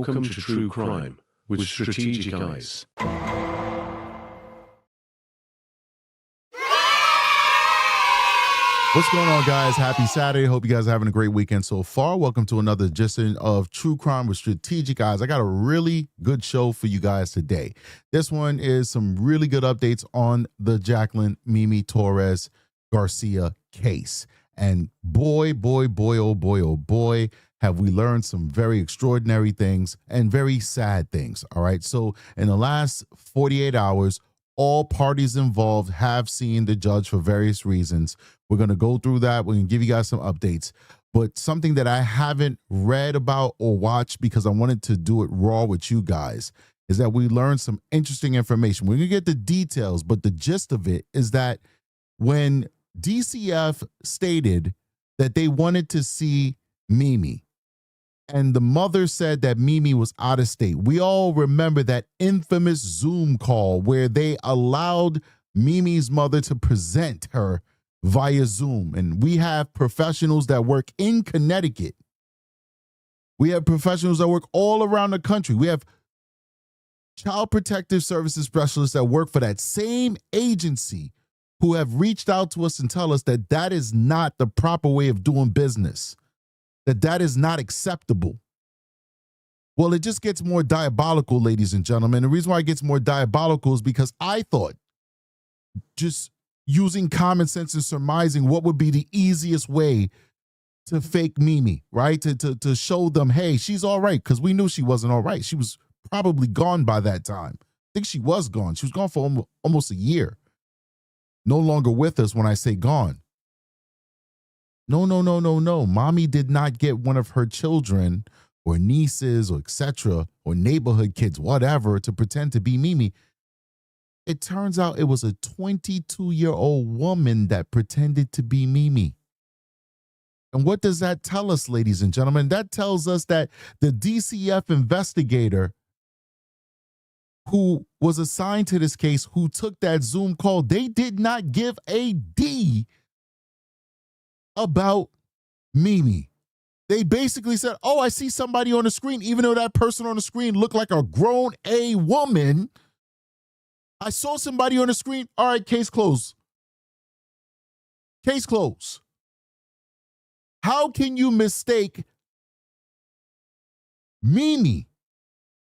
Welcome to True Crime with Strategic Eyes. What's going on, guys? Happy Saturday. Hope you guys are having a great weekend so far. Welcome to another edition of True Crime with Strategic Eyes. I got a really good show for you guys today. This one is some really good updates on the Jacqueline Mimi Torres Garcia case. And boy, oh boy, have we learned some very extraordinary things and very sad things. All right. So in the last 48 hours, all parties involved have seen the judge for various reasons. We're going to go through that. We're going to give you guys some updates. But something that I haven't read about or watched because I wanted to do it raw with you guys is that we learned some interesting information. We're going to get the details, but the gist of it is that when DCF stated that they wanted to see Mimi, and the mother said that Mimi was out of state. We all remember that infamous Zoom call where they allowed Mimi's mother to present her via Zoom. And we have professionals that work in Connecticut. We have professionals that work all around the country. We have child protective services specialists that work for that same agency who have reached out to us and tell us that that is not the proper way of doing business. That is not acceptable. Well, it just gets more diabolical, ladies and gentlemen. The reason why it gets more diabolical is because I thought just using common sense and surmising what would be the easiest way to fake Mimi, right? To show them, hey, she's all right, because we knew she wasn't all right. She was probably gone by that time. I think she was gone. She was gone for almost a year. No longer with us when I say gone. No. Mommy did not get one of her children or nieces or etc. or neighborhood kids, whatever, to pretend to be Mimi. It turns out it was a 22-year-old woman that pretended to be Mimi. And what does that tell us, ladies and gentlemen? That tells us that the DCF investigator who was assigned to this case, who took that Zoom call, they did not give a D about Mimi. They basically said, oh, I see somebody on the screen, even though that person on the screen looked like a grown A woman. I saw somebody on the screen. All right, case closed. Case closed. How can you mistake Mimi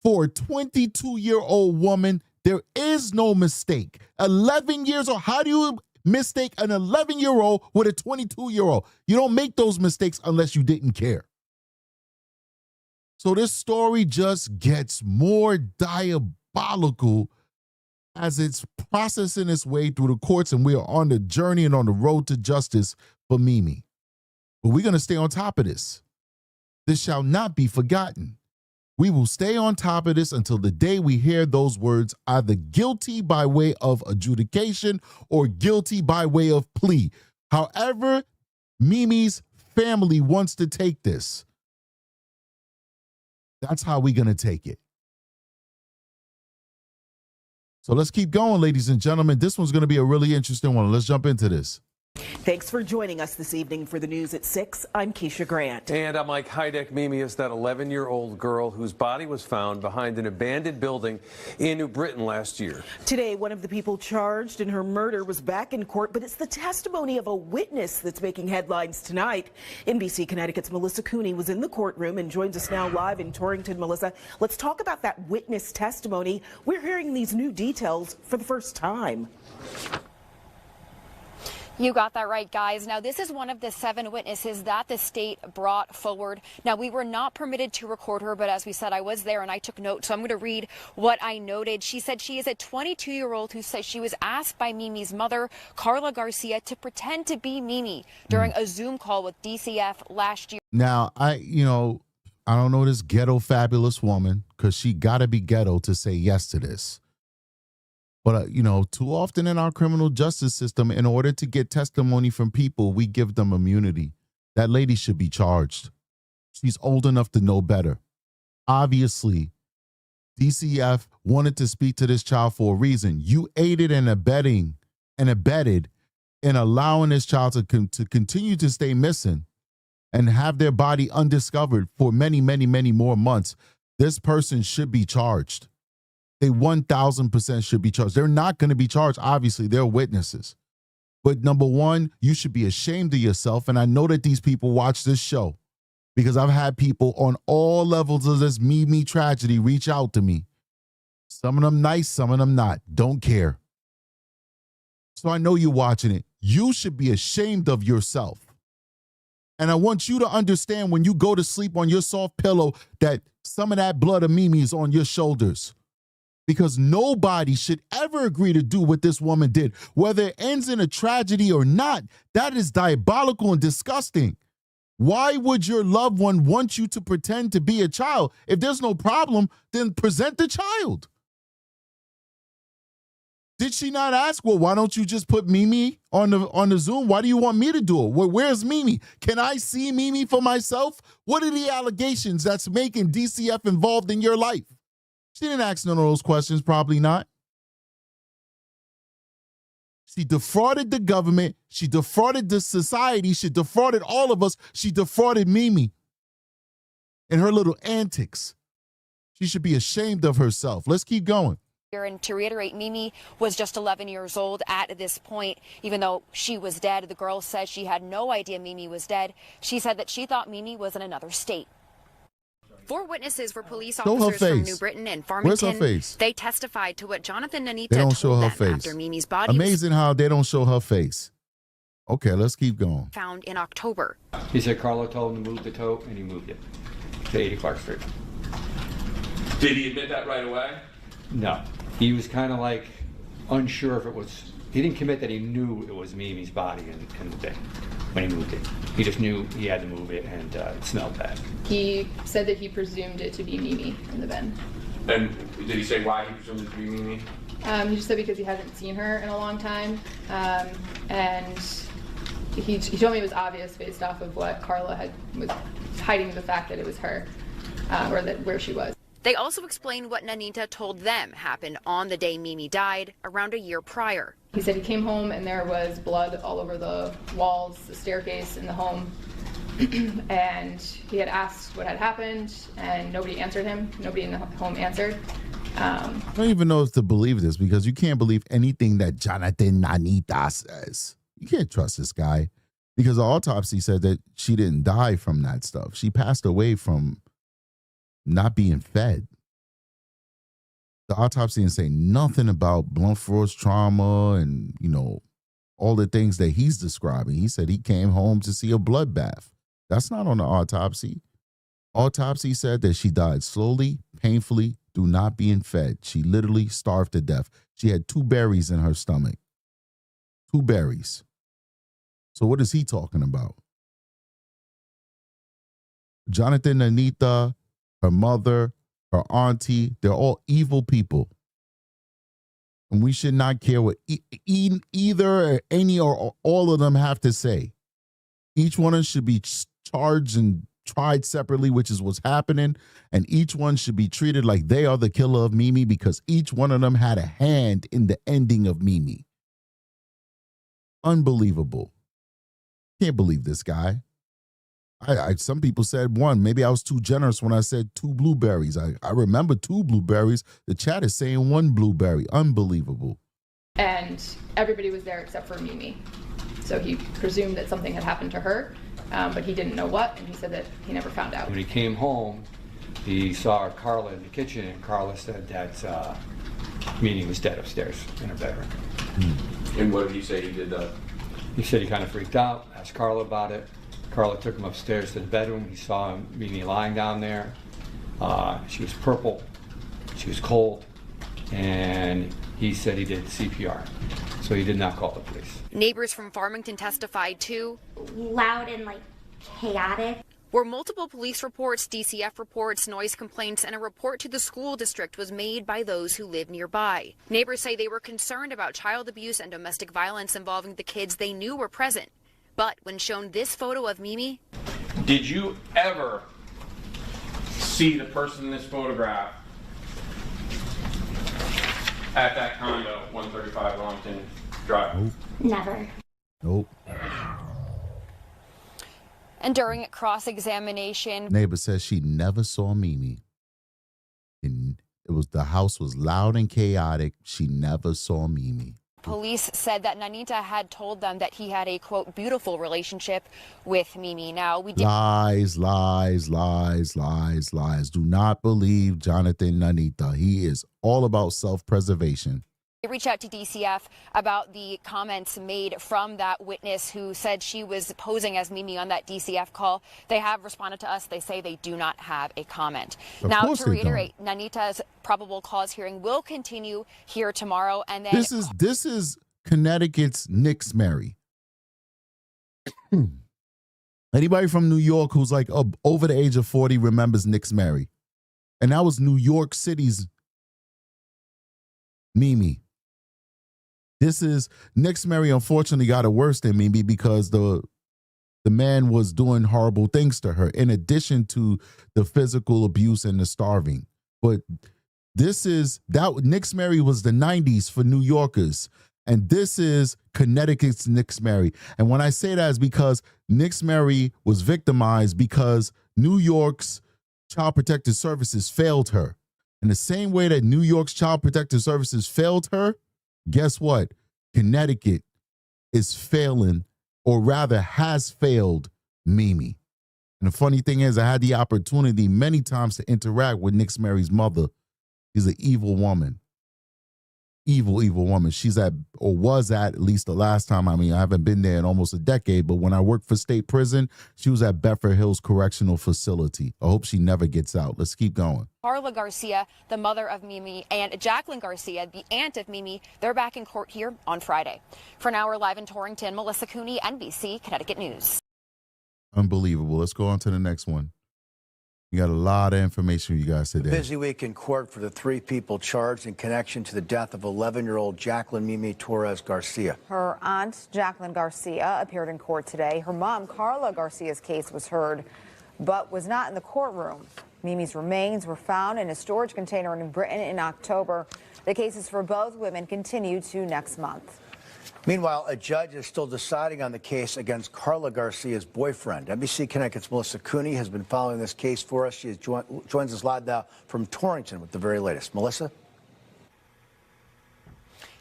for a 22-year-old woman? There is no mistake. 11 years old. How do you mistake an 11-year-old with a 22-year-old? You don't make those mistakes unless you didn't care. So this story just gets more diabolical as it's processing its way through the courts, and we are on the journey and on the road to justice for Mimi. But we're going to stay on top of this. This shall not be forgotten. We will stay on top of this until the day we hear those words, either guilty by way of adjudication or guilty by way of plea. However, Mimi's family wants to take this. That's how we're going to take it. So let's keep going, ladies and gentlemen. This one's going to be a really interesting one. Let's jump into this. Thanks for joining us this evening for the news at 6. I'm Keisha Grant. And I'm Mike Heideck. Mimi is that 11-year-old girl whose body was found behind an abandoned building in New Britain last year. Today, one of the people charged in her murder was back in court, but it's the testimony of a witness that's making headlines tonight. NBC Connecticut's Melissa Cooney was in the courtroom and joins us now live in Torrington. Melissa, let's talk about that witness testimony. We're hearing these new details for the first time. You got that right, guys. Now, this is one of the 7 witnesses that the state brought forward. Now, we were not permitted to record her, but as we said, I was there and I took notes. So I'm going to read what I noted. She said she is a 22-year-old who says she was asked by Mimi's mother, Carla Garcia, to pretend to be Mimi during a Zoom call with DCF last year. Now, I don't know this ghetto fabulous woman, because she got to be ghetto to say yes to this. But, too often in our criminal justice system, in order to get testimony from people, we give them immunity. That lady should be charged. She's old enough to know better. Obviously, DCF wanted to speak to this child for a reason. You aided and abetted in allowing this child to continue to stay missing and have their body undiscovered for many, many, many more months. this person should be charged. They 1,000% should be charged. They're not going to be charged. Obviously, they're witnesses. But number one, you should be ashamed of yourself. And I know that these people watch this show because I've had people on all levels of this Mimi tragedy reach out to me. Some of them nice, some of them not. Don't care. So I know you're watching it. You should be ashamed of yourself. And I want you to understand when you go to sleep on your soft pillow that some of that blood of Mimi is on your shoulders. Because nobody should ever agree to do what this woman did. Whether it ends in a tragedy or not, that is diabolical and disgusting. Why would your loved one want you to pretend to be a child? If there's no problem, then present the child. Did she not ask, well, why don't you just put Mimi on the Zoom? Why do you want me to do it? Where's Mimi? Can I see Mimi for myself? What are the allegations that's making DCF involved in your life? She didn't ask none of those questions, probably not. She defrauded the government. She defrauded the society. She defrauded all of us. She defrauded Mimi and her little antics. She should be ashamed of herself. Let's keep going. And to reiterate, Mimi was just 11 years old at this point. Even though she was dead, the girl says she had no idea Mimi was dead. She said that she thought Mimi was in another state. 4 witnesses were police officers from New Britain and Farmington. Where's her face? They testified to what Jonaton and They don't Anita show told her them face. after Mimi's body Amazing how they don't show her face. Okay, let's keep going. was found in October. He said Carla told him to move the tote, and he moved it to 80 Clark Street. Did he admit that right away? No. He was kind of like unsure if it was, he didn't commit that he knew it was Mimi's body in the bin when he moved it. He just knew he had to move it, and it smelled bad. He said that he presumed it to be Mimi in the bin. And did he say why he presumed it to be Mimi? He just said because he hasn't seen her in a long time. And he told me it was obvious based off of what Carla was hiding the fact that it was her, or that where she was. They also explained what Nanita told them happened on the day Mimi died, around a year prior. He said he came home and there was blood all over the walls, the staircase in the home. And he had asked what had happened and nobody answered him. Nobody in the home answered. I don't even know if to believe this because you can't believe anything that Jonaton Nanita says. You can't trust this guy because the autopsy said that she didn't die from that stuff. She passed away from not being fed. The autopsy didn't say nothing about blunt force trauma and, you know, all the things that he's describing. He said he came home to see a bloodbath. That's not on the autopsy. Autopsy said that she died slowly, painfully, through not being fed. She literally starved to death. She had 2 berries in her stomach. 2 berries. So what is he talking about? Jonaton, Anita, her mother, her auntie, they're all evil people. And we should not care what either or any or all of them have to say. Each one of them should be charged and tried separately, which is what's happening. And each one should be treated like they are the killer of Mimi because each one of them had a hand in the ending of Mimi. Unbelievable. Can't believe this guy. Some people said 1. Maybe I was too generous when I said 2 blueberries. I remember 2 blueberries. The chat is saying 1 blueberry. Unbelievable. And everybody was there except for Mimi. So he presumed that something had happened to her, but he didn't know what, and he said that he never found out. When he came home, he saw Carla in the kitchen, and Carla said that Mimi was dead upstairs in her bedroom. And what did he say he did that? He said he kind of freaked out, asked Carla about it. Carla took him upstairs to the bedroom. He saw Mimi lying down there. She was purple. She was cold. And he said he did CPR. So he did not call the police. Neighbors from Farmington testified too. Loud and chaotic. Where multiple police reports, DCF reports, noise complaints, and a report to the school district was made by those who live nearby. Neighbors say they were concerned about child abuse and domestic violence involving the kids they knew were present. But when shown this photo of Mimi... Did you ever see the person in this photograph at that condo, 135 Longton Drive? Nope. Never. Nope. And during cross-examination... Neighbor says she never saw Mimi. The house was loud and chaotic. She never saw Mimi. Police said that Nanita had told them that he had a, quote, beautiful relationship with Mimi. Now, we did... Lies, lies, lies, lies, lies. Do not believe Jonaton Nanita. He is all about self-preservation. We reached out to DCF about the comments made from that witness who said she was posing as Mimi on that DCF call. They have responded to us. They say they do not have a comment. Now, to reiterate, Nanita's probable cause hearing will continue here tomorrow. And then this is Connecticut's Nix Mary. Anybody from New York who's like over the age of 40 remembers Nix Mary. And that was New York City's Mimi. This is Nix Mary. Unfortunately got it worse than Mimi because the man was doing horrible things to her in addition to the physical abuse and the starving. But Nix Mary was the 90s for New Yorkers. And this is Connecticut's Nix Mary. And when I say that is because Nix Mary was victimized because New York's Child Protective Services failed her. In the same way that New York's Child Protective Services failed her, guess what? Connecticut is failing, or rather has failed, Mimi. And the funny thing is, I had the opportunity many times to interact with Nix Mary's mother. She's an evil woman. Evil, evil woman. She's at least the last time. I mean, I haven't been there in almost a decade, but when I worked for state prison, she was at Bedford Hills Correctional Facility. I hope she never gets out. Let's keep going. Carla Garcia, the mother of Mimi, and Jacqueline Garcia, the aunt of Mimi, they're back in court here on Friday. For now, we're live in Torrington. Melissa Cooney, NBC Connecticut News. Unbelievable. Let's go on to the next one. We got a lot of information for you guys today. A busy week in court for the three people charged in connection to the death of 11-year-old Jacqueline Mimi Torres Garcia. Her aunt, Jacqueline Garcia, appeared in court today. Her mom, Carla Garcia's case was heard, but was not in the courtroom. Mimi's remains were found in a storage container in Britain in October. The cases for both women continue to next month. Meanwhile, a judge is still deciding on the case against Carla Garcia's boyfriend. NBC Connecticut's Melissa Cooney has been following this case for us. She joins us live now from Torrington with the very latest. Melissa?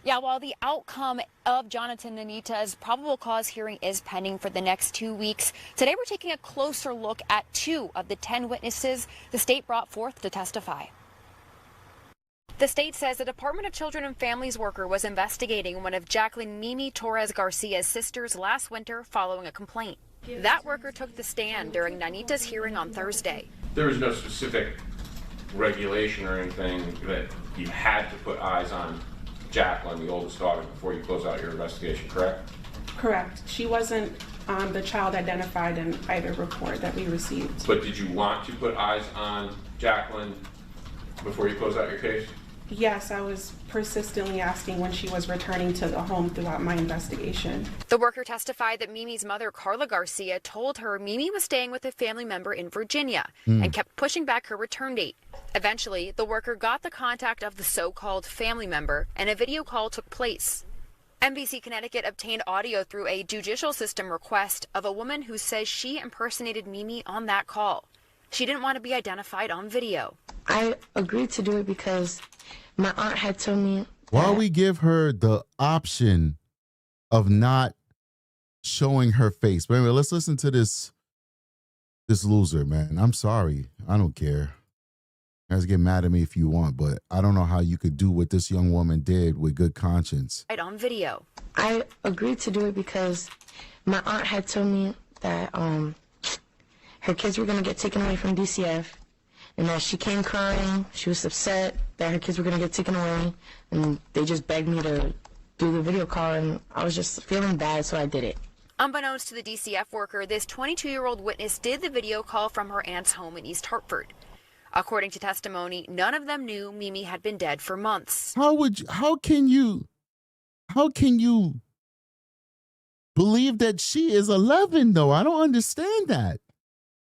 Yeah, while the outcome of Jonaton Nanita's probable cause hearing is pending for the next 2 weeks, today we're taking a closer look at 2 of the 10 witnesses the state brought forth to testify. The state says the Department of Children and Families worker was investigating one of Jacqueline Mimi Torres Garcia's sisters last winter following a complaint. That worker took the stand during Nanita's hearing on Thursday. There was no specific regulation or anything that you had to put eyes on Jacqueline, the oldest daughter, before you close out your investigation, correct? Correct. She wasn't the child identified in either report that we received. But did you want to put eyes on Jacqueline before you close out your case? Yes, I was persistently asking when she was returning to the home throughout my investigation. The worker testified that Mimi's mother, Carla Garcia, told her Mimi was staying with a family member in Virginia and kept pushing back her return date. Eventually, the worker got the contact of the so-called family member and a video call took place. NBC Connecticut obtained audio through a judicial system request of a woman who says she impersonated Mimi on that call. She didn't want to be identified on video. I agreed to do it because my aunt had told me. Why we give her the option of not showing her face? But anyway, let's listen to this loser, man. I'm sorry. I don't care. You guys get mad at me if you want, but I don't know how you could do what this young woman did with good conscience. Right on video. I agreed to do it because my aunt had told me that her kids were going to get taken away from DCF, and that she came crying. She was upset that her kids were going to get taken away, and they just begged me to do the video call, and I was just feeling bad, so I did it. Unbeknownst to the DCF worker, this 22-year-old witness did the video call from her aunt's home in East Hartford. According to testimony, none of them knew Mimi had been dead for months. How can you believe that she is 11 though? I don't understand that.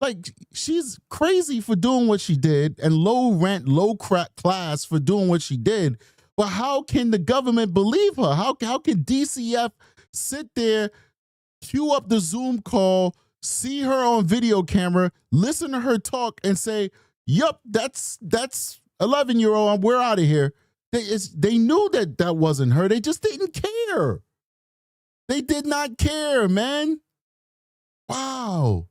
Like, she's crazy for doing what she did and low rent, low class for doing what she did. But how can the government believe her? How can DCF sit there, queue up the Zoom call, see her on video camera, listen to her talk and say, yup, that's 11-year-old, we're out of here. They knew that wasn't her. They just didn't care. They did not care, man. Wow.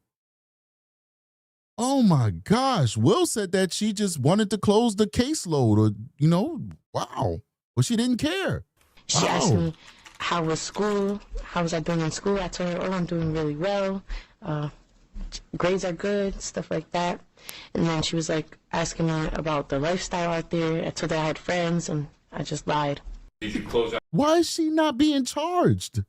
Oh my gosh. Will said that she just wanted to close the caseload, or, wow. But she didn't care. She asked me, how was school? How was I doing in school? I told her, oh, I'm doing really well. Grades are good, stuff like that. And then she was like asking me about the lifestyle out there. I told her I had friends, and I just lied. Did you close out? Why is she not being charged?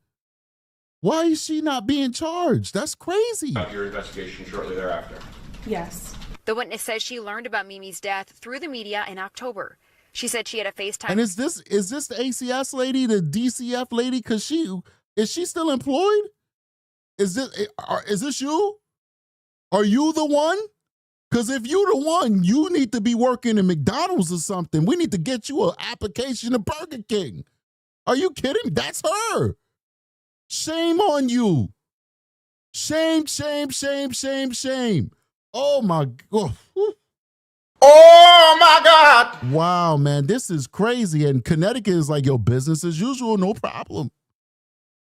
Why is she not being charged? That's crazy. Your investigation shortly thereafter. Yes. The witness says she learned about Mimi's death through the media in October. She said she had a FaceTime. And is this the ACS lady, the DCF lady? Because is she still employed? Is this you? Are you the one? Because if you the one, you need to be working in McDonald's or something. We need to get you an application to Burger King. Are you kidding? That's her. Shame on you. Shame, shame, shame, shame, shame. Oh my God. Oh my God. Wow, man, this is crazy. And Connecticut is like, yo, business as usual, no problem.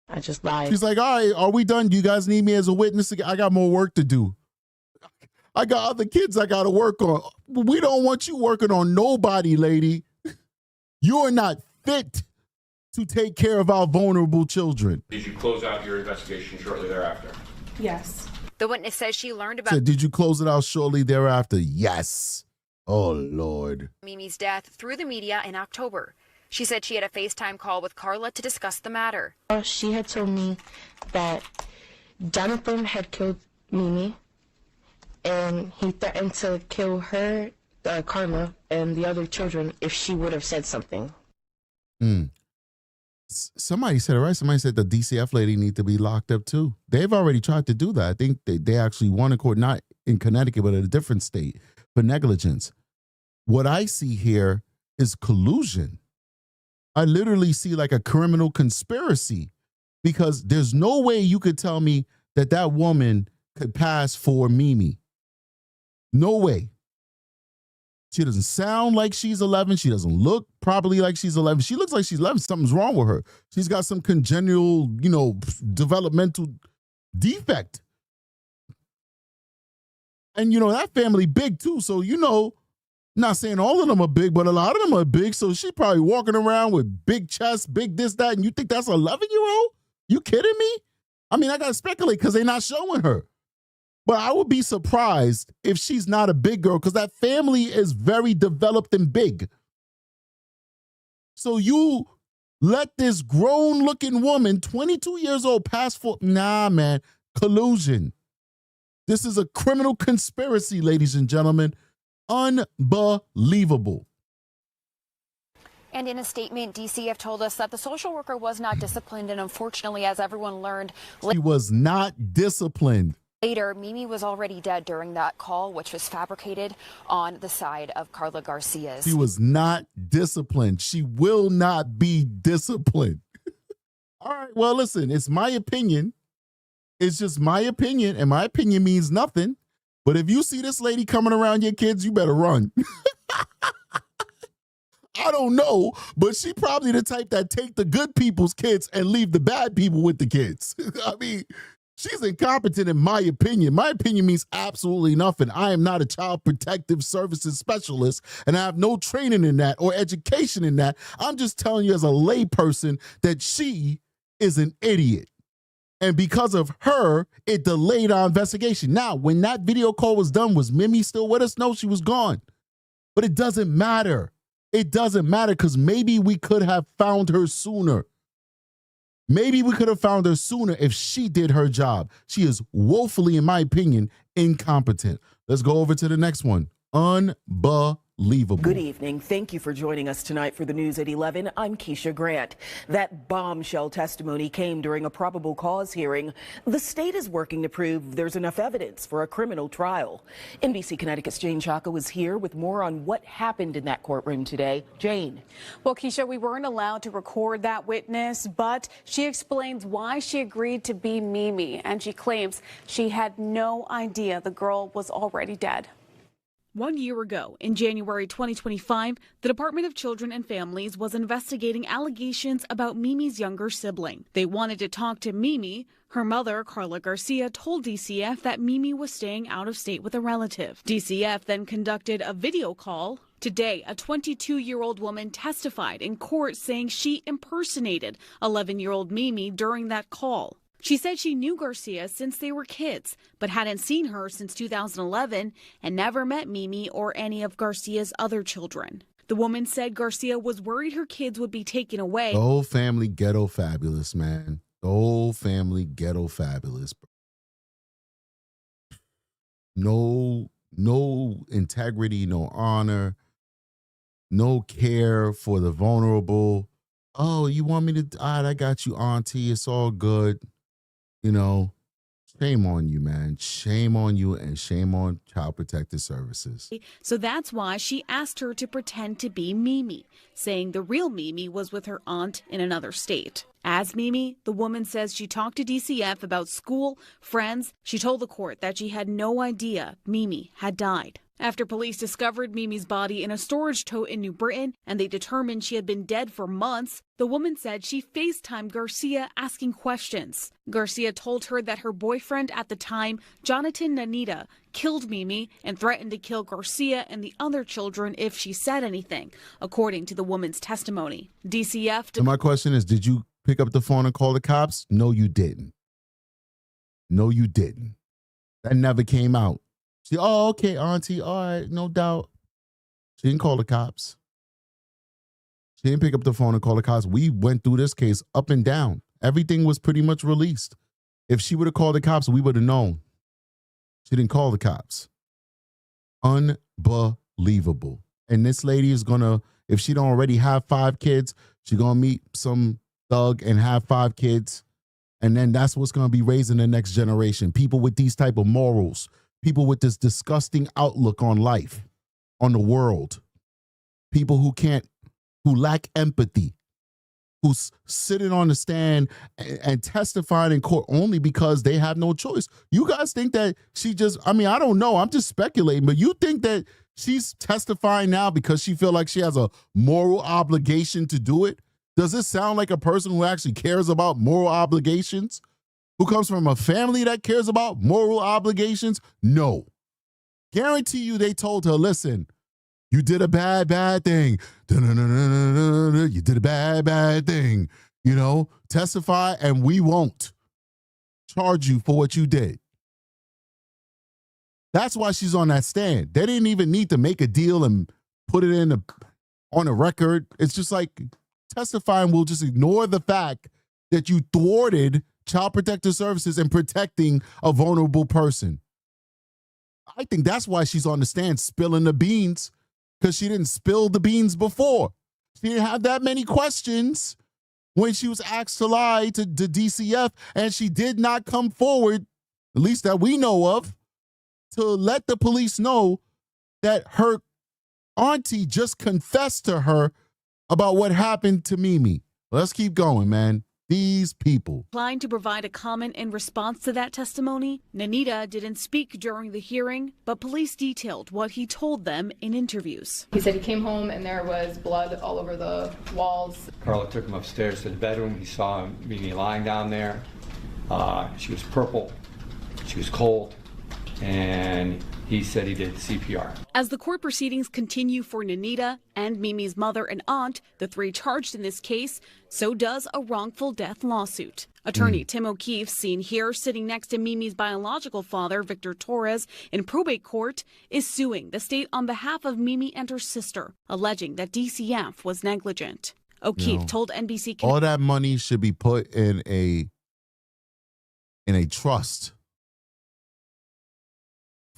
I just lied. She's like, all right, are we done? Do you guys need me as a witness? I got more work to do. I got other kids I got to work on. We don't want you working on nobody, lady. You are not fit to take care of our vulnerable children. Did you close out your investigation shortly thereafter? Yes. The witness says she learned about. So did you close it out shortly thereafter? Yes. Oh, Lord. Mimi's death through the media in October. She said she had a FaceTime call with Carla to discuss the matter. She had told me that Jonaton had killed Mimi, and he threatened to kill her, Carla, and the other children if she would have said something. Somebody said it right. Somebody said the DCF lady need to be locked up too. They've already tried to do that. I think they actually won in court, not in Connecticut, but in a different state, for negligence. What I see here is collusion. I literally see like a criminal conspiracy, because there's no way you could tell me that woman could pass for Mimi. No way. She doesn't sound like she's 11. She doesn't look probably like she's 11. She looks like she's 11. Something's wrong with her. She's got some congenital, developmental defect. And, that family big too. So, not saying all of them are big, but a lot of them are big. So she probably walking around with big chest, big this, that. And you think that's an 11-year-old? You kidding me? I mean, I got to speculate because they're not showing her. But I would be surprised if she's not a big girl, because that family is very developed and big. So you let this grown-looking woman, 22 years old, pass for... Nah, man. Collusion. This is a criminal conspiracy, ladies and gentlemen. Unbelievable. And in a statement, DCF told us that the social worker was not disciplined, and unfortunately, as everyone learned... She was not disciplined. Later, Mimi was already dead during that call, which was fabricated on the side of Carla Garcia's. She was not disciplined. She will not be disciplined. All right, well, listen, it's my opinion. It's just my opinion, and my opinion means nothing. But if you see this lady coming around your kids, you better run. I don't know, but she probably the type that take the good people's kids and leave the bad people with the kids. I mean... She's incompetent in my opinion. My opinion means absolutely nothing. I am not a child protective services specialist, and I have no training in that or education in that. I'm just telling you as a layperson that she is an idiot. And because of her, it delayed our investigation. Now, when that video call was done, was Mimi still with us? No, she was gone. But it doesn't matter. It doesn't matter, because maybe we could have found her sooner. Maybe we could have found her sooner if she did her job. She is woefully, in my opinion, incompetent. Let's go over to the next one. Unbelievable. Good evening. Thank you for joining us tonight for the news at 11. I'm Keisha Grant. That bombshell testimony came during a probable cause hearing. The state is working to prove there's enough evidence for a criminal trial. NBC Connecticut's Jane Chaco is here with more on what happened in that courtroom today. Jane. Well, Keisha, we weren't allowed to record that witness, but she explains why she agreed to be Mimi, and she claims she had no idea the girl was already dead. 1 year ago, in January 2025, the Department of Children and Families was investigating allegations about Mimi's younger sibling. They wanted to talk to Mimi. Her mother, Carla Garcia, told DCF that Mimi was staying out of state with a relative. DCF then conducted a video call. Today, a 22-year-old woman testified in court saying she impersonated 11-year-old Mimi during that call. She said she knew Garcia since they were kids, but hadn't seen her since 2011 and never met Mimi or any of Garcia's other children. The woman said Garcia was worried her kids would be taken away. The whole family ghetto fabulous, man. The whole family ghetto fabulous. No integrity, no honor, no care for the vulnerable. Oh, you want me to? All right, I got you, auntie. It's all good. You know, shame on you, man. Shame on you, and shame on Child Protective Services. So that's why she asked her to pretend to be Mimi, saying the real Mimi was with her aunt in another state. As Mimi, the woman says she talked to DCF about school, friends. She told the court that she had no idea Mimi had died. After police discovered Mimi's body in a storage tote in New Britain and they determined she had been dead for months, the woman said she FaceTimed Garcia asking questions. Garcia told her that her boyfriend at the time, Jonaton Nanita, killed Mimi and threatened to kill Garcia and the other children if she said anything, according to the woman's testimony. DCF. So my question is, did you pick up the phone and call the cops? No, you didn't. No, you didn't. That never came out. She, oh, okay, auntie, all right, no doubt. She didn't call the cops. She didn't pick up the phone and call the cops. We went through this case up and down. Everything was pretty much released. If she would have called the cops, we would have known. She didn't call the cops. Unbelievable. And this lady is going to, if she don't already have 5 kids, she's going to meet some thug and have 5 kids. And then that's what's going to be raising the next generation. People with these type of morals. People with this disgusting outlook on life, on the world. People who lack empathy, who's sitting on the stand and testifying in court only because they have no choice. You guys think that she just, I mean, I don't know. I'm just speculating, but you think that she's testifying now because she feels like she has a moral obligation to do it? Does this sound like a person who actually cares about moral obligations? Who comes from a family that cares about moral obligations? No. Guarantee you they told her, listen, you did a bad thing. You did a bad thing. You know, testify and we won't charge you for what you did. That's why she's on that stand. They didn't even need to make a deal and put it on a record. It's just like testify and we'll just ignore the fact that you thwarted Child Protective Services and protecting a vulnerable person. I think that's why she's on the stand spilling the beans, because she didn't spill the beans before. She didn't have that many questions when she was asked to lie to DCF, and she did not come forward, at least that we know of, to let the police know that her auntie just confessed to her about what happened to Mimi. Let's keep going, man. These people. Declined to provide a comment in response to that testimony. Nanita didn't speak during the hearing, but police detailed what he told them in interviews. He said he came home and there was blood all over the walls. Carla took him upstairs to the bedroom. He saw Mimi lying down there. She was purple. She was cold. And he said he did CPR. As the court proceedings continue for Nanita and Mimi's mother and aunt, the 3 charged in this case, so does a wrongful death lawsuit. Attorney Tim O'Keefe, seen here sitting next to Mimi's biological father, Victor Torres, in probate court, is suing the state on behalf of Mimi and her sister, alleging that DCF was negligent. O'Keefe told NBC. All that money should be put in a trust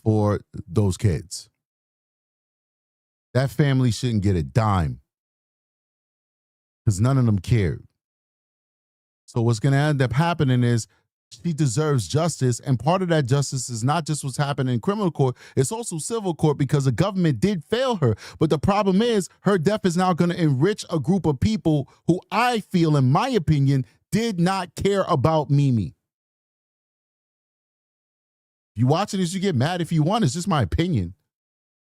for those kids. That family shouldn't get a dime because none of them cared. So what's going to end up happening is she deserves justice, and part of that justice is not just what's happening in criminal court, it's also civil court, because the government did fail her. But the problem is her death is now going to enrich a group of people who I feel, in my opinion, did not care about Mimi. If you watching this, you get mad if you want. It's just my opinion.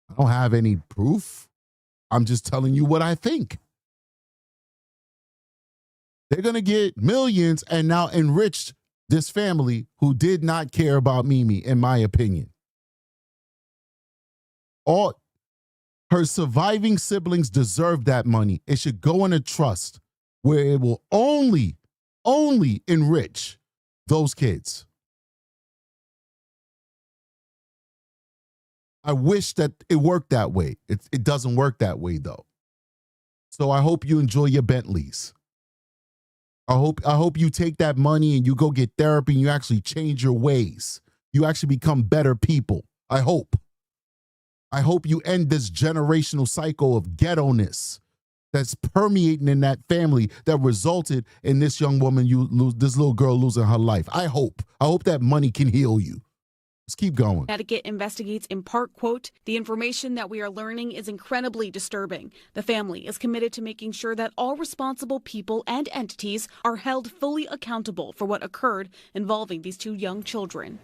I don't have any proof. I'm just telling you what I think. They're going to get millions and now enriched this family who did not care about Mimi, in my opinion. All her surviving siblings deserve that money. It should go in a trust where it will only enrich those kids. I wish that it worked that way. It doesn't work that way, though. So I hope you enjoy your Bentleys. I hope you take that money and you go get therapy and you actually change your ways. You actually become better people. I hope you end this generational cycle of ghetto-ness that's permeating in that family that resulted in this young woman, this little girl losing her life. I hope that money can heal you. Let's keep going. Connecticut investigates in part, quote, "The information that we are learning is incredibly disturbing. The family is committed to making sure that all responsible people and entities are held fully accountable for what occurred involving these two young children."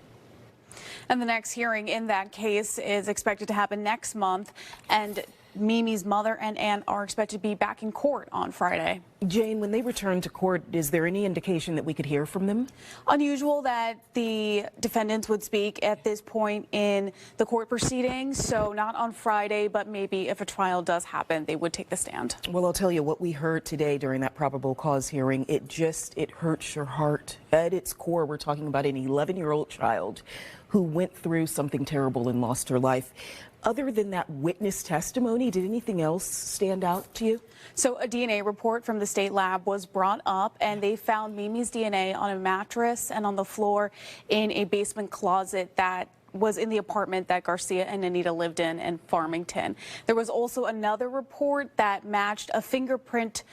And the next hearing in that case is expected to happen next month, and Mimi's mother and aunt are expected to be back in court on Friday. Jane, when they return to court, is there any indication that we could hear from them? Unusual that the defendants would speak at this point in the court proceedings, so not on Friday, but maybe if a trial does happen, they would take the stand. Well, I'll tell you what we heard today during that probable cause hearing. It hurts your heart. At its core, we're talking about an 11-year-old child who went through something terrible and lost her life. Other than that witness testimony, did anything else stand out to you? So a DNA report from the state lab was brought up, and they found Mimi's DNA on a mattress and on the floor in a basement closet that was in the apartment that Garcia and Anita lived in Farmington. There was also another report that matched a handprint,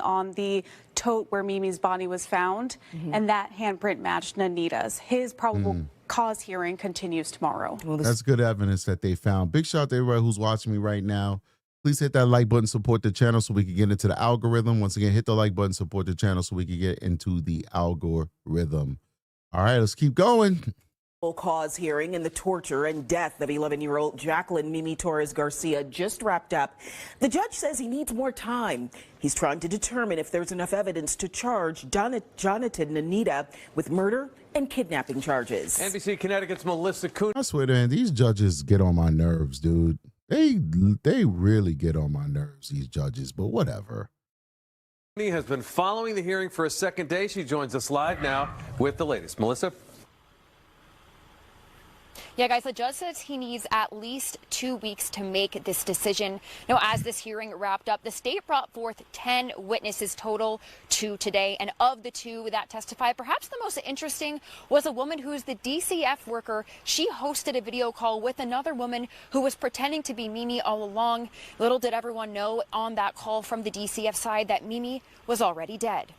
on the tote where Mimi's body was found, and that handprint matched Anita's. His probable cause hearing continues tomorrow. Well, that's good evidence that they found. Big shout out to everybody who's watching me right now. Please hit that like button, support the channel so we can get into the algorithm. Once again, hit the like button, support the channel so we can get into the algorithm. All right, let's keep going. Cause hearing and the torture and death of 11-year-old Jacqueline Mimi Torres Garcia just wrapped up. The judge says he needs more time. He's trying to determine if there's enough evidence to charge Jonaton and Anita with murder and kidnapping charges. NBC Connecticut's Melissa Cooney. I swear, man, these judges get on my nerves, dude. They really get on my nerves, these judges, but whatever. Has been following the hearing for a second day. She joins us live now with the latest. Melissa? Yeah, guys, the judge says he needs at least 2 weeks to make this decision. Now, as this hearing wrapped up, the state brought forth 10 witnesses total to today. And of the two that testified, perhaps the most interesting was a woman who's the DCF worker. She hosted a video call with another woman who was pretending to be Mimi all along. Little did everyone know on that call from the DCF side that Mimi was already dead.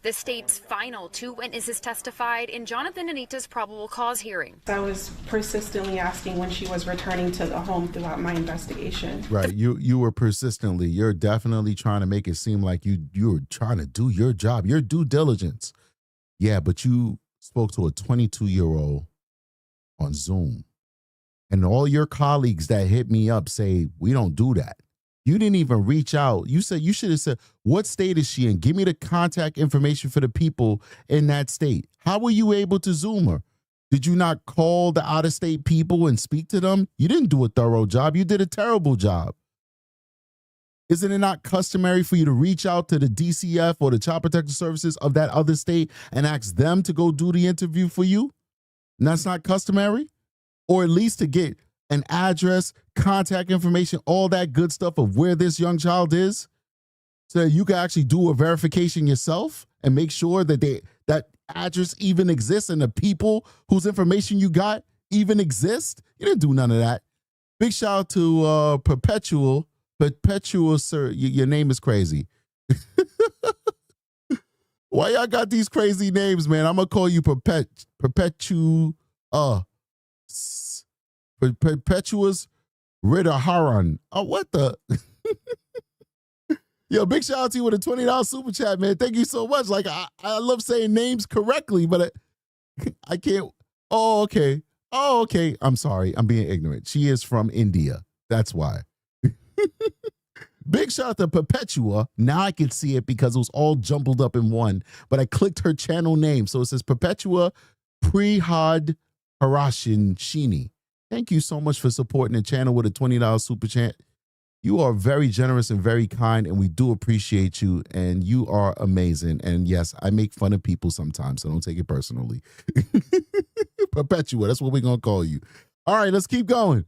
The state's final 2 witnesses testified in Jonaton and Anita's probable cause hearing. I was persistently asking when she was returning to the home throughout my investigation. Right, you were you're definitely trying to make it seem like you were trying to do your job, your due diligence. Yeah, but you spoke to a 22-year-old on Zoom. And all your colleagues that hit me up say, we don't do that. You didn't even reach out. You said you should have said, what state is she in? Give me the contact information for the people in that state. How were you able to Zoom her? Did you not call the out-of-state people and speak to them? You didn't do a thorough job. You did a terrible job. Isn't it not customary for you to reach out to the DCF or the Child Protective Services of that other state and ask them to go do the interview for you? And that's not customary? Or at least to get an address, contact information, all that good stuff of where this young child is, so that you can actually do a verification yourself and make sure that that address even exists and the people whose information you got even exist. You didn't do none of that. Big shout out to Perpetual, sir. Your name is crazy. Why y'all got these crazy names, man? I'm gonna call you Perpetual. Perpetuous Ridaharan. Oh, what the? Yo, big shout out to you with a $20 super chat, man. Thank you so much. Like, I love saying names correctly, but I can't. Oh, okay. Oh, okay. I'm sorry. I'm being ignorant. She is from India. That's why. Big shout out to Perpetua. Now I can see it because it was all jumbled up in one. But I clicked her channel name. So it says Perpetua Prihad Harashin Shini. Thank you so much for supporting the channel with a $20 super chat. You are very generous and very kind, and we do appreciate you, and you are amazing. And yes, I make fun of people sometimes, so don't take it personally. Perpetua, that's what we're going to call you. All right, let's keep going.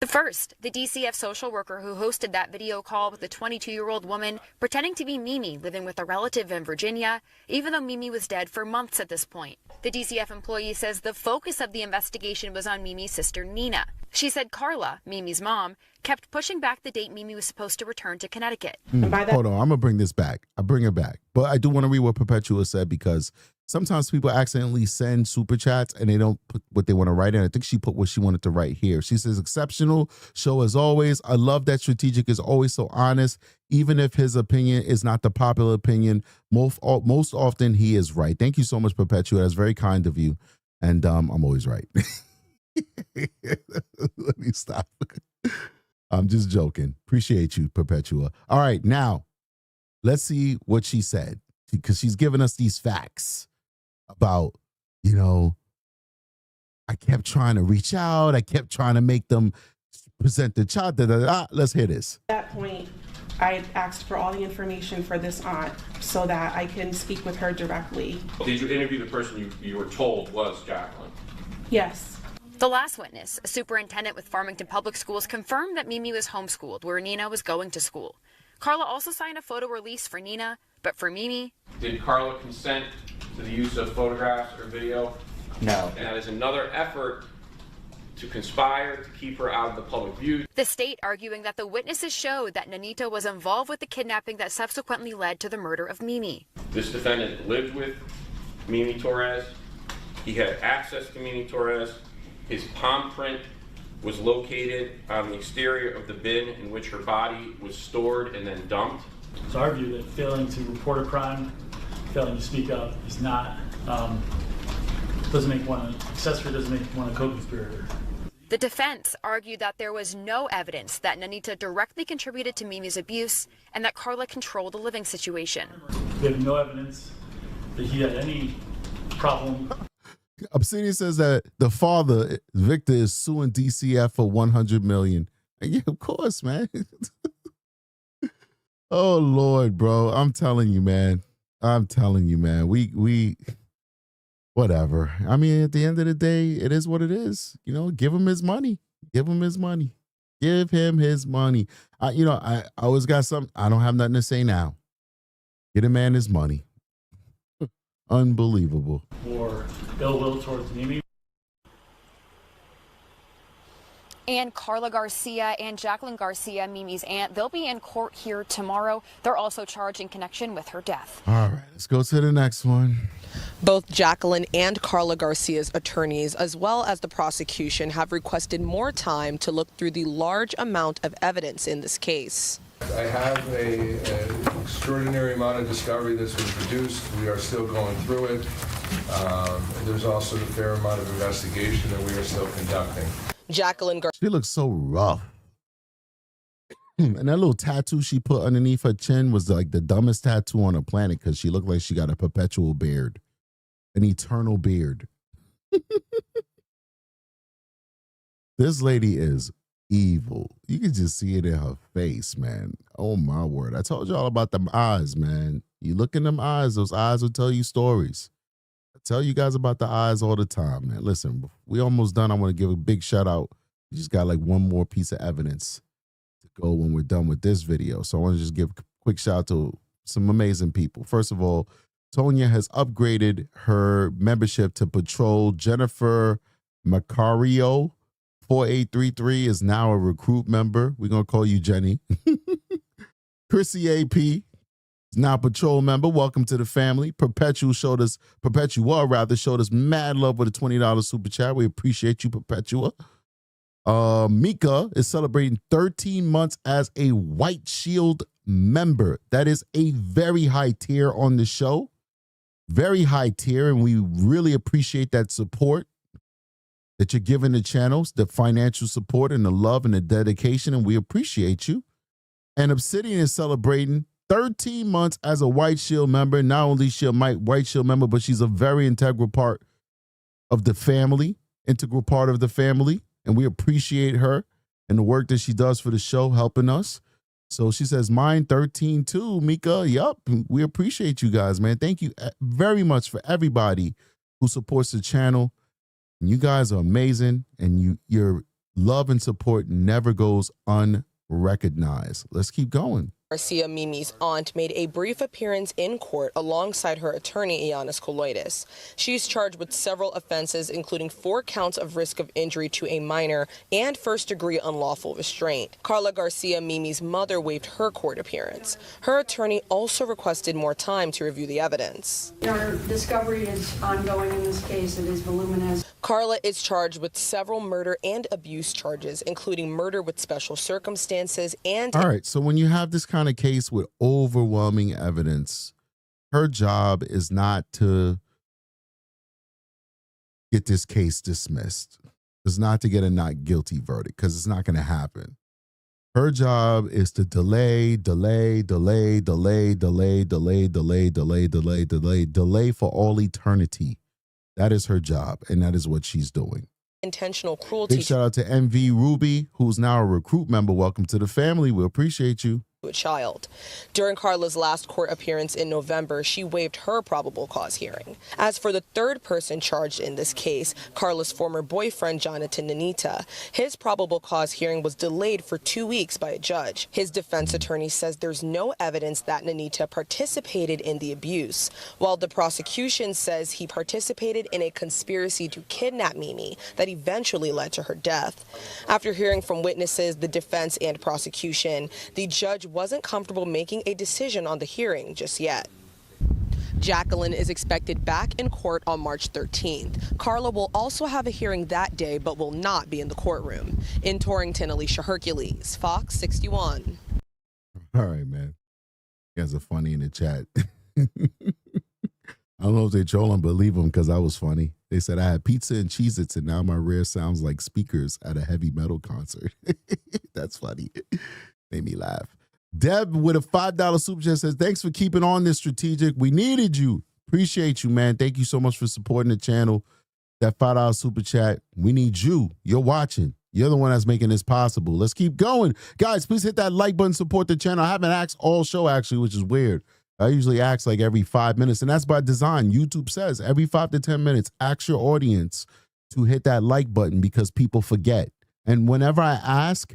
The first, the DCF social worker who hosted that video call with a 22-year-old woman pretending to be Mimi living with a relative in Virginia, even though Mimi was dead for months at this point. The DCF employee says the focus of the investigation was on Mimi's sister Nina. She said Carla, Mimi's mom, kept pushing back the date Mimi was supposed to return to Connecticut. Hold on, I'm going to bring this back. I'll bring it back. But I do want to read what Perpetua said because sometimes people accidentally send super chats and they don't put what they want to write in. I think she put what she wanted to write here. She says, exceptional show as always. I love that Strategic is always so honest, even if his opinion is not the popular opinion. Most often he is right. Thank you so much, Perpetua. That's very kind of you. And I'm always right. Let me stop. I'm just joking. Appreciate you, Perpetua. All right, now let's see what she said because she's giving us these facts about, you know, I kept trying to reach out. I kept trying to make them present the child. Let's hear this. At that point, I asked for all the information for this aunt so that I can speak with her directly. Did you interview the person you were told was Jacqueline? Yes. The last witness, a superintendent with Farmington Public Schools, confirmed that Mimi was homeschooled where Nina was going to school. Carla also signed a photo release for Nina, but for Mimi... Did Carla consent to the use of photographs or video? No. And that is another effort to conspire to keep her out of the public view. The state arguing that the witnesses showed that Nanita was involved with the kidnapping that subsequently led to the murder of Mimi. This defendant lived with Mimi Torres. He had access to Mimi Torres. His palm print was located on the exterior of the bin in which her body was stored and then dumped. It's our view that failing to report a crime, failing to speak up is not, doesn't make one an accessory, doesn't make one a co-conspirator. The defense argued that there was no evidence that Nanita directly contributed to Mimi's abuse and that Carla controlled the living situation. We have no evidence that he had any problem. Obsidian says that the father, Victor, is suing DCF for $100 million. Yeah, of course, man. Oh, Lord, bro. I'm telling you, man. We whatever. I mean, at the end of the day, it is what it is. You know, give him his money. Give him his money. I always got something. I don't have nothing to say now. Get a man his money. Unbelievable. Or ill will towards Mimi. And Carla Garcia and Jacqueline Garcia, Mimi's aunt, they'll be in court here tomorrow. They're also charged in connection with her death. All right, let's go to the next one. Both Jacqueline and Carla Garcia's attorneys, as well as the prosecution, have requested more time to look through the large amount of evidence in this case. I have an extraordinary amount of discovery that's been produced. We are still going through it. There's also a fair amount of investigation that we are still conducting. Jacqueline Garcia. She looks so rough. And that little tattoo she put underneath her chin was like the dumbest tattoo on the planet because she looked like she got a perpetual beard, an eternal beard. This lady is evil. You can just see it in her face, man. Oh, my word. I told y'all about them eyes, man. You look in them eyes, those eyes will tell you stories. I tell you guys about the eyes all the time, man. Listen, we almost done. I want to give a big shout out. We just got like one more piece of evidence to go when we're done with this video. So I want to just give a quick shout out to some amazing people. First of all, Tonya has upgraded her membership to Patrol. Jennifer Macario 4833 is now a recruit member. We're going to call you Jenny. Chrissy AP is now Patrol member. Welcome to the family. Perpetua showed us mad love with a $20 super chat. We appreciate you, Perpetua. Mika is celebrating 13 months as a White Shield member. That is a very high tier on the show. Very high tier, and we really appreciate that support. that you're giving the channels, the financial support and the love and the dedication, and we appreciate you. And Obsidian is celebrating 13 months as a White Shield member. Not only is she a White Shield member, but she's a very integral part of the family, and we appreciate her and the work that she does for the show, helping us. So she says, mine 13 too, Mika. Yup, we appreciate you guys, man. Thank you very much for everybody who supports the channel. You guys are amazing, and your love and support never goes unrecognized. Let's keep going. Garcia, Mimi's aunt, made a brief appearance in court alongside her attorney, Iannis Koloidis. She's charged with several offenses, including 4 counts of risk of injury to a minor and first-degree unlawful restraint. Carla Garcia, Mimi's mother, waived her court appearance. Her attorney also requested more time to review the evidence. Your Honor, discovery is ongoing in this case. It is voluminous. Carla is charged with several murder and abuse charges, including murder with special circumstances and... All right, so when you have this kind of case with overwhelming evidence, her job is not to get this case dismissed. It's not to get a not guilty verdict, because it's not going to happen. Her job is to delay for all eternity. That is her job, and that is what she's doing. Intentional cruelty. Big shout out to MV Ruby, who's now a recruit member. Welcome to the family. We appreciate you. A child. During Carla's last court appearance in November, she waived her probable cause hearing. As for the third person charged in this case, Carla's former boyfriend, Jonaton, his probable cause hearing was delayed for 2 weeks by a judge. His defense attorney says there's no evidence that Nanita participated in the abuse, while the prosecution says he participated in a conspiracy to kidnap Mimi that eventually led to her death. After hearing from witnesses, the defense and prosecution, the judge wasn't comfortable making a decision on the hearing just yet. Jacqueline is expected back in court on March 13th. Carla will also have a hearing that day, but will not be in the courtroom. In Torrington, Alicia Hercules, Fox 61. All right, man. You guys are funny in the chat. I don't know if they trolling, but leave them, because I was funny. They said I had pizza and Cheez-Its, and now my rear sounds like speakers at a heavy metal concert. That's funny. Made me laugh. Deb with a $5 super chat says, thanks for keeping on this strategic. We needed you. Appreciate you, man. Thank you so much for supporting the channel. That $5 super chat. We need you. You're watching. You're the one that's making this possible. Let's keep going. Guys, please hit that like button, support the channel. I haven't asked all show, actually, which is weird. I usually ask like every 5 minutes, and that's by design. YouTube says every 5 to 10 minutes, ask your audience to hit that like button, because people forget. And whenever I ask,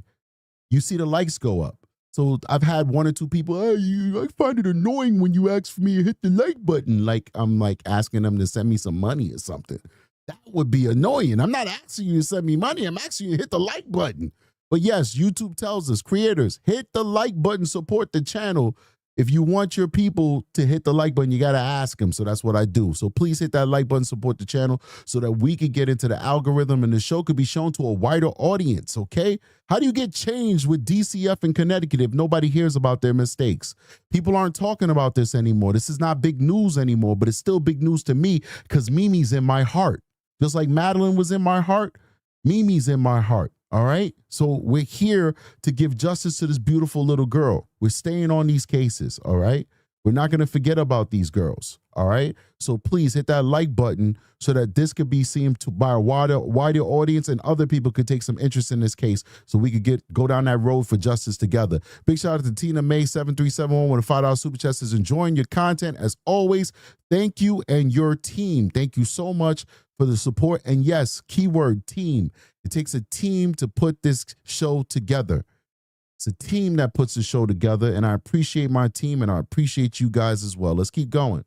you see the likes go up. So I've had 1 or 2 people, I find it annoying when you ask for me to hit the like button. Like I'm like asking them to send me some money or something. That would be annoying. I'm not asking you to send me money. I'm asking you to hit the like button. But yes, YouTube tells us, creators, hit the like button, support the channel. If you want your people to hit the like button, you got to ask them. So that's what I do. So please hit that like button, support the channel, so that we could get into the algorithm and the show could be shown to a wider audience, okay? How do you get changed with DCF in Connecticut if nobody hears about their mistakes? People aren't talking about this anymore. This is not big news anymore, but it's still big news to me, because Mimi's in my heart. Just like Madeline was in my heart, Mimi's in my heart. All right. So we're here to give justice to this beautiful little girl. We're staying on these cases. All right. We're not going to forget about these girls. All right. So please hit that like button so that this could be seen by a wider audience, and other people could take some interest in this case, so we could go down that road for justice together. Big shout out to Tina May 7371 with a $5 super chat, says enjoying your content as always. Thank you and your team. Thank you so much for the support. And yes, keyword team. It takes a team to put this show together. It's a team that puts the show together, and I appreciate my team, and I appreciate you guys as well. Let's keep going.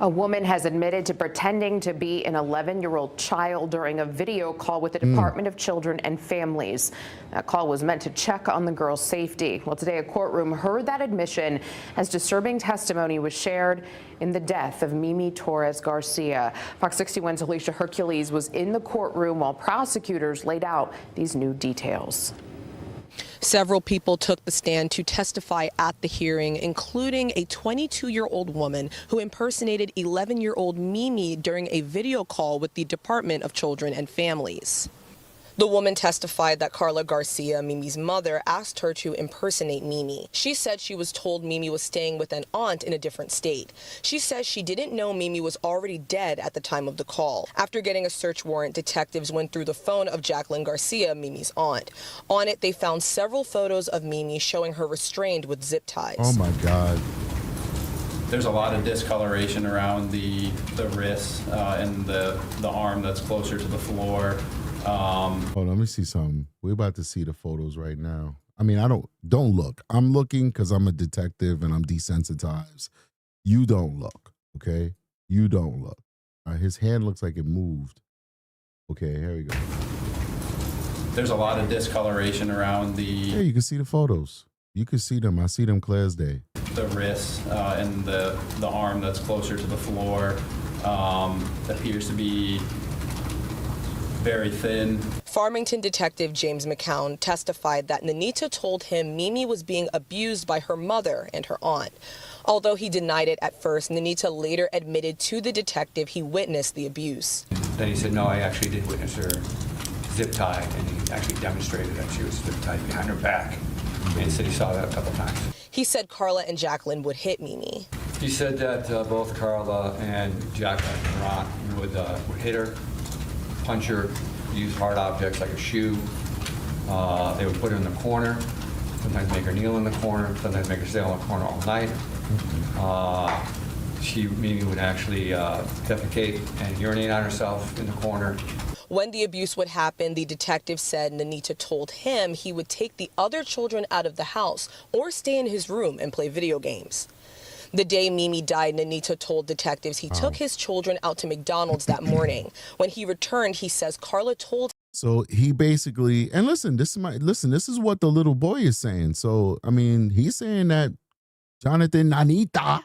A woman has admitted to pretending to be an 11-year-old child during a video call with the Department of Children and Families. That call was meant to check on the girl's safety. Well, today a courtroom heard that admission as disturbing testimony was shared in the death of Mimi Torres Garcia. Fox 61's Alicia Hercules was in the courtroom while prosecutors laid out these new details. Several people took the stand to testify at the hearing, including a 22-year-old woman who impersonated 11-year-old Mimi during a video call with the Department of Children and Families. The woman testified that Carla Garcia, Mimi's mother, asked her to impersonate Mimi. She said she was told Mimi was staying with an aunt in a different state. She says she didn't know Mimi was already dead at the time of the call. After getting a search warrant, detectives went through the phone of Jacqueline Garcia, Mimi's aunt. On it, they found several photos of Mimi showing her restrained with zip ties. Oh my God. There's a lot of discoloration around the wrist and the arm that's closer to the floor. Hold on, let me see something. We're about to see the photos right now. I mean, don't look. I'm looking because I'm a detective and I'm desensitized. You don't look, okay? You don't look. His hand looks like it moved. Okay, here we go. There's a lot of discoloration around the... Yeah, you can see the photos. You can see them. I see them clear as day. The wrist and the arm that's closer to the floor appears to be very thin. Farmington detective James McCown testified that Nanita told him Mimi was being abused by her mother and her aunt. Although he denied it at first, Nanita later admitted to the detective he witnessed the abuse. Then he said, no, I actually did witness her zip tied, and he actually demonstrated that she was zip tied behind her back. And he said he saw that a couple times. He said Carla and Jacqueline would hit Mimi. He said that both Carla and Jacqueline and Ron would hit her, punch her, use hard objects like a shoe. They would put her in the corner, sometimes make her kneel in the corner, sometimes make her stay in the corner all night. Mimi would actually defecate and urinate on herself in the corner. When the abuse would happen, the detective said Nanita told him he would take the other children out of the house or stay in his room and play video games. The day Mimi died, Nanita told detectives he took his children out to McDonald's that morning. When he returned, he says Carla told him. So he basically, and listen, this is what the little boy is saying. So, I mean, he's saying that Jonaton Nanita.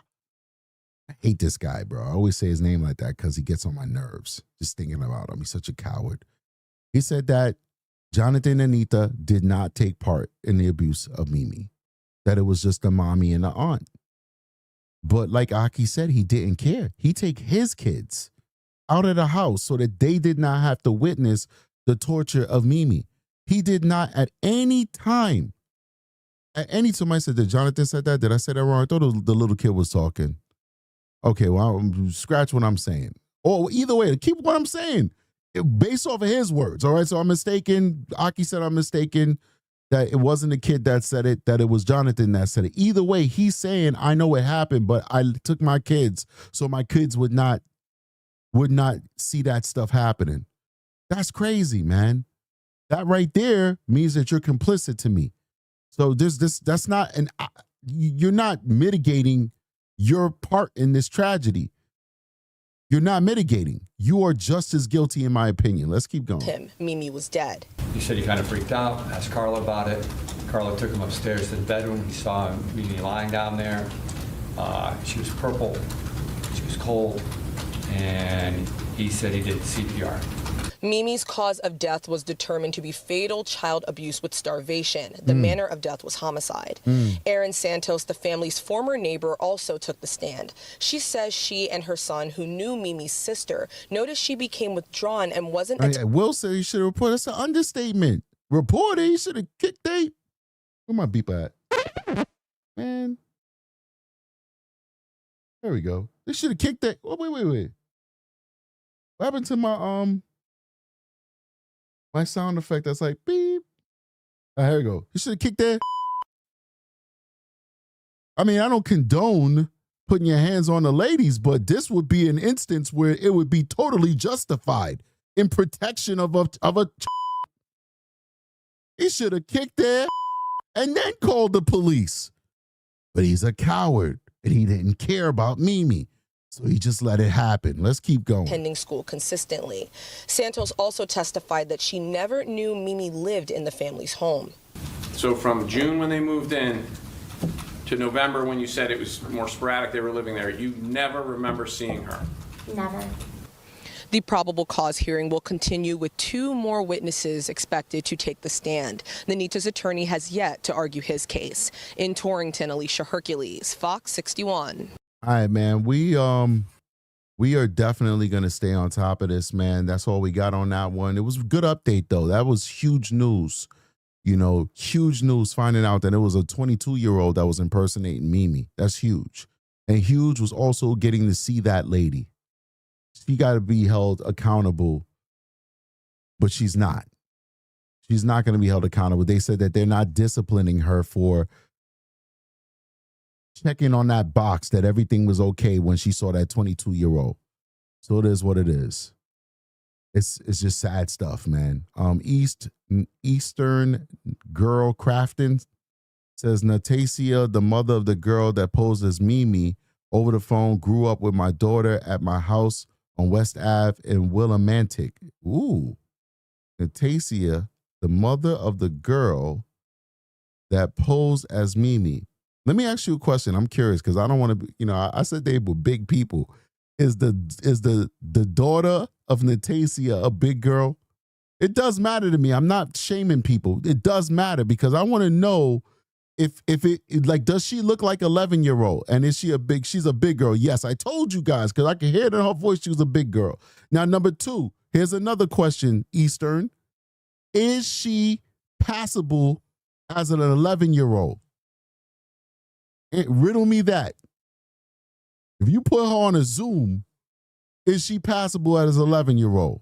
I hate this guy, bro. I always say his name like that because he gets on my nerves just thinking about him. He's such a coward. He said that Jonaton and Anita did not take part in the abuse of Mimi, that it was just the mommy and the aunt. But like Aki said, he didn't care. He take his kids out of the house so that they did not have to witness the torture of Mimi. He did not at any time. I said that Jonaton said that. Did I say that wrong? I thought the little kid was talking. Okay, well, scratch what I'm saying. Or either way, keep what I'm saying. Based off of his words, all right? So I'm mistaken. Aki said I'm mistaken. That it wasn't the kid that said it, that it was Jonaton that said it. Either way, he's saying, I know it happened, but I took my kids so my kids would not see that stuff happening. That's crazy, man. That right there means that you're complicit to me. So that's not you're not mitigating your part in this tragedy. You're not mitigating. You are just as guilty, in my opinion. Let's keep going. Mimi was dead. He said he kind of freaked out, asked Carla about it. Carla took him upstairs to the bedroom. He saw Mimi lying down there. She was purple. She was cold. And he said he did CPR. Mimi's cause of death was determined to be fatal child abuse with starvation. The manner of death was homicide. Erin Santos, the family's former neighbor, also took the stand. She says she and her son, who knew Mimi's sister, noticed she became withdrawn and wasn't... Will said he should have reported. That's an understatement. Reported, he should have kicked they... Where my beep at? Man. There we go. They should have kicked that... Oh, wait. What happened to my sound effect that's like beep? Here we go. You should have kicked that. I mean, I don't condone putting your hands on the ladies, but this would be an instance where it would be totally justified in protection of a He should have kicked that and then called the police. But he's a coward and he didn't care about Mimi. So he just let it happen. Let's keep going. Attending school consistently. Santos also testified that she never knew Mimi lived in the family's home. So from June when they moved in to November when you said it was more sporadic, they were living there, you never remember seeing her? Never. The probable cause hearing will continue with 2 more witnesses expected to take the stand. Nanita's attorney has yet to argue his case. In Torrington, Alicia Hercules, Fox 61. All right, man. We are definitely going to stay on top of this, man. That's all we got on that one. It was a good update, though. That was huge news. You know, huge news finding out that it was a 22-year-old that was impersonating Mimi. That's huge. And huge was also getting to see that lady. She got to be held accountable, but she's not. She's not going to be held accountable. They said that they're not disciplining her for checking on that box that everything was okay when she saw that 22-year-old. So it is what it is. It's just sad stuff, man. Eastern Girl Crafton says, Natasia, the mother of the girl that posed as Mimi over the phone, grew up with my daughter at my house on West Ave in Willimantic. Ooh. Natasia, the mother of the girl that posed as Mimi. Let me ask you a question. I'm curious because I don't want to be, I said they were big people. Is the daughter of Natasia a big girl? It does matter to me. I'm not shaming people. It does matter because I want to know if it like, does she look like 11-year-old? And is she she's a big girl? Yes, I told you guys because I can hear it in her voice. She was a big girl. Now, number 2, here's another question, Eastern. Is she passable as an 11-year-old? Riddle me that. If you put her on a Zoom, is she passable as an 11-year-old?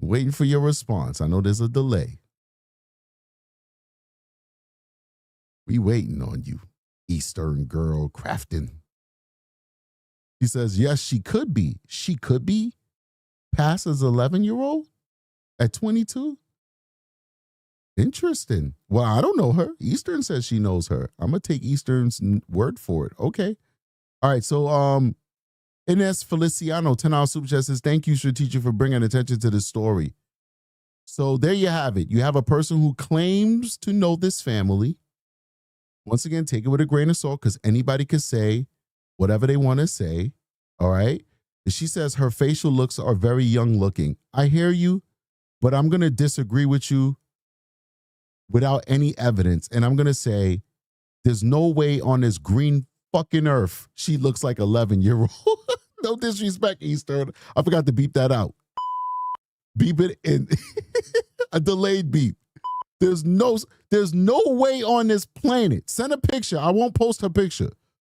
Waiting for your response. I know there's a delay. We waiting on you, Eastern Girl Crafton. She says, yes, she could be. She could be passed as an 11-year-old at 22? Interesting. Well, I don't know her. Eastern says she knows her. I'm going to take Eastern's word for it. Okay. All right. So, Ines Feliciano, $10 super chat says, thank you, Strategic, for bringing attention to this story. So there you have it. You have a person who claims to know this family. Once again, take it with a grain of salt because anybody could say whatever they want to say. All right. And she says her facial looks are very young looking. I hear you, but I'm going to disagree with you without any evidence. And I'm going to say there's no way on this green fucking earth she looks like 11-year-old. No disrespect, Eastern. I forgot to beep that out. Beep it in. A delayed beep. There's no way on this planet. Send a picture. I won't post her picture.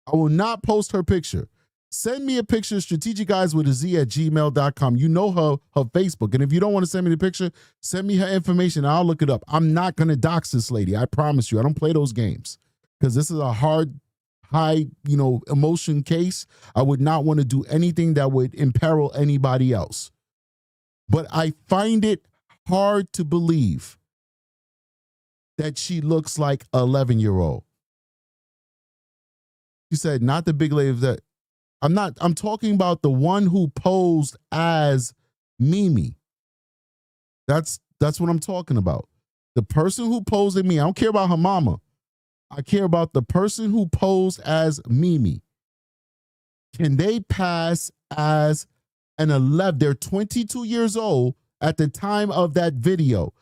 I will not post her picture. Send me a picture, strategiceyeshow@gmail.com. You know her Facebook. And if you don't want to send me the picture, send me her information. I'll look it up. I'm not going to dox this lady. I promise you. I don't play those games because this is a high, emotion case. I would not want to do anything that would imperil anybody else. But I find it hard to believe that she looks like an 11-year-old. She said, not the big lady that I'm talking about the one who posed as Mimi. That's what I'm talking about. The person who posed as Mimi. I don't care about her mama. I care about the person who posed as Mimi. Can they pass as an 11? They're 22 years old at the time of that video.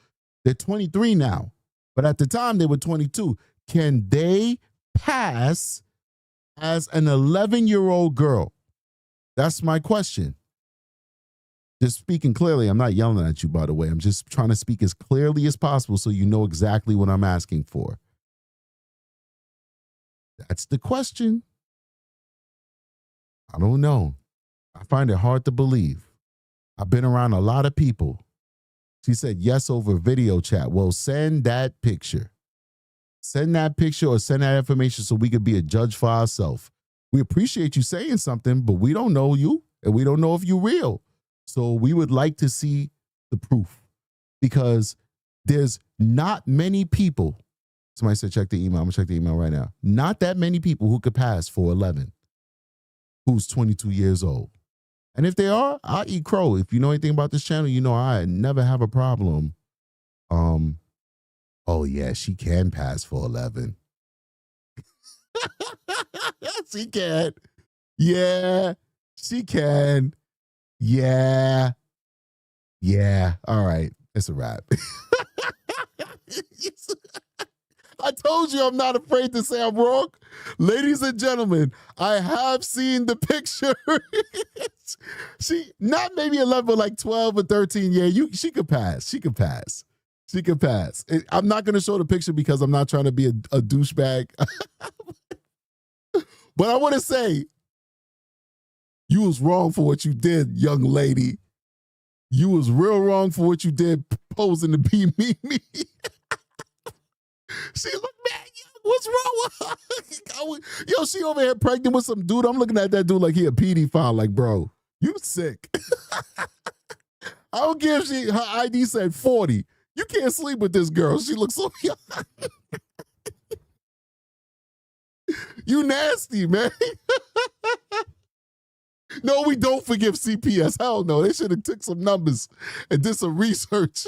They're 23 now, but at the time they were 22. Can they pass as an 11-year-old girl? That's my question. Just speaking clearly, I'm not yelling at you, by the way. I'm just trying to speak as clearly as possible so you know exactly what I'm asking for. That's the question. I don't know. I find it hard to believe. I've been around a lot of people. She said yes over video chat. Well, send that picture. Send that picture or send that information so we could be a judge for ourselves. We appreciate you saying something, but we don't know you and we don't know if you're real. So we would like to see the proof because there's not many people. Somebody said check the email. I'm going to check the email right now. Not that many people who could pass for 11 who's 22 years old. And if they are, I'll eat crow. If you know anything about this channel, you know I never have a problem. Oh, yeah, she can pass for 11. She can. Yeah, she can. Yeah. All right. It's a wrap. I told you I'm not afraid to say I'm wrong. Ladies and gentlemen, I have seen the picture. She, not maybe 11, but like 12 or 13. Yeah, she could pass. She could pass. I'm not going to show the picture because I'm not trying to be a douchebag. But I want to say, you was wrong for what you did, young lady. You was real wrong for what you did posing to be Mimi. She looked mad young. What's wrong with her? Yo, she over here pregnant with some dude. I'm looking at that dude like he a pedophile. Like, bro, you sick. I don't care if her ID said 40. You can't sleep with this girl. She looks so young. You nasty, man. No, we don't forgive CPS. Hell no. They should have took some numbers and did some research.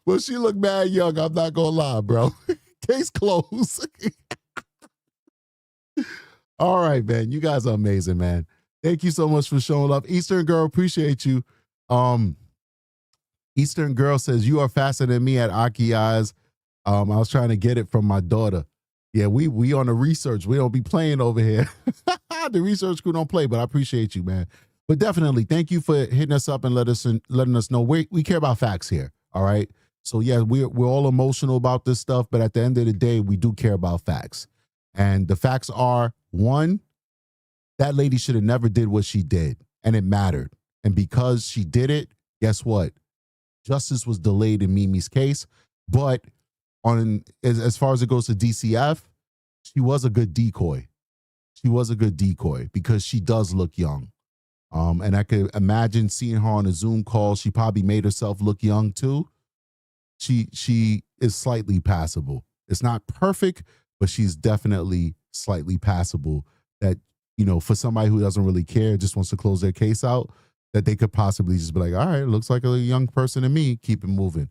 Well, she looked mad young. I'm not going to lie, bro. Case closed. All right, man. You guys are amazing, man. Thank you so much for showing love. Eastern Girl, appreciate you. Eastern Girl says, you are faster than me at Aki Eyes. I was trying to get it from my daughter. Yeah, we on the research. We don't be playing over here. The research crew don't play, but I appreciate you, man. But definitely, thank you for hitting us up and letting us know. We care about facts here, all right? So, yeah, we're all emotional about this stuff, but at the end of the day, we do care about facts. And the facts are, one, that lady should have never did what she did, and it mattered. And because she did it, guess what? Justice was delayed in Mimi's case, but as far as it goes to DCF, she was a good decoy. She was a good decoy because she does look young. And I could imagine seeing her on a Zoom call. She probably made herself look young too. She is slightly passable. It's not perfect, but she's definitely slightly passable. That, for somebody who doesn't really care, just wants to close their case out, that they could possibly just be like, all right, looks like a young person to me. Keep it moving.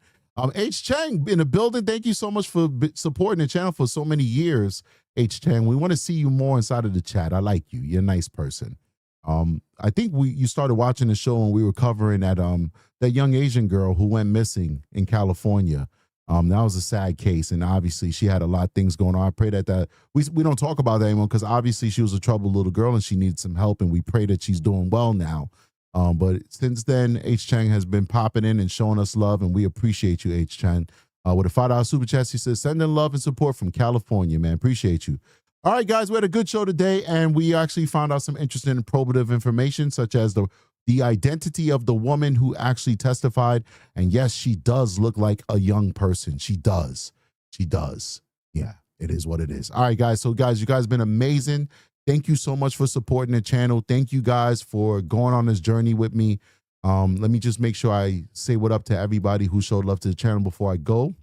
H. Chang in the building. Thank you so much for supporting the channel for so many years, H. Chang. We want to see you more inside of the chat. I like you. You're a nice person. I think you started watching the show when we were covering that young Asian girl who went missing in California. That was a sad case, and obviously she had a lot of things going on. I pray that we don't talk about that anymore because obviously she was a troubled little girl and she needed some help, and we pray that she's doing well now. But since then, H. Chang has been popping in and showing us love, and we appreciate you, H. Chang. With a $5 super chat, he says, sending love and support from California, man. Appreciate you. All right, guys, we had a good show today, and we actually found out some interesting and probative information, such as the identity of the woman who actually testified. And yes, she does look like a young person. She does. Yeah, it is what it is. All right, guys. So, guys, you guys have been amazing. Thank you so much for supporting the channel. Thank you guys for going on this journey with me. Let me just make sure I say what up to everybody who showed love to the channel before I go.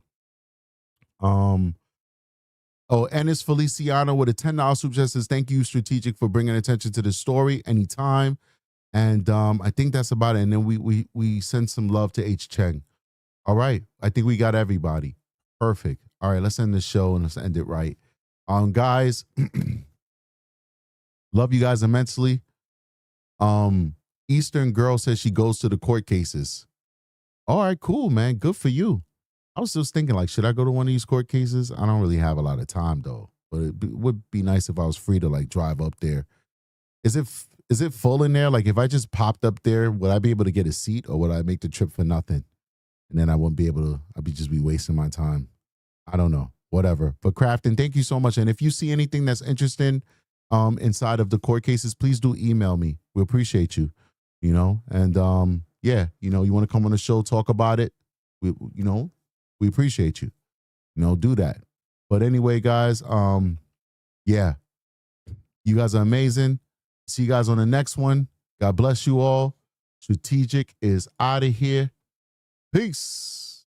Ennis Feliciano with a $10 super chat says, thank you, Strategic, for bringing attention to the story anytime. And I think that's about it. And then we send some love to H. Cheng. All right. I think we got everybody. Perfect. All right. Let's end the show and let's end it right. Guys, love you guys immensely. Eastern Girl says she goes to the court cases. All right, cool, man. Good for you. I was just thinking, like, should I go to one of these court cases? I don't really have a lot of time, though. But it would be nice if I was free to, like, drive up there. Is it full in there? Like, if I just popped up there, would I be able to get a seat, or would I make the trip for nothing? And then I wouldn't be able to, I'd just be wasting my time. I don't know. Whatever. But Crafton, thank you so much. And if you see anything that's interesting inside of the court cases, please do email me. We appreciate you, And, yeah, you want to come on the show, talk about it. We appreciate you. Do that. But anyway, guys, yeah, you guys are amazing. See you guys on the next one. God bless you all. Strategic is out of here. Peace.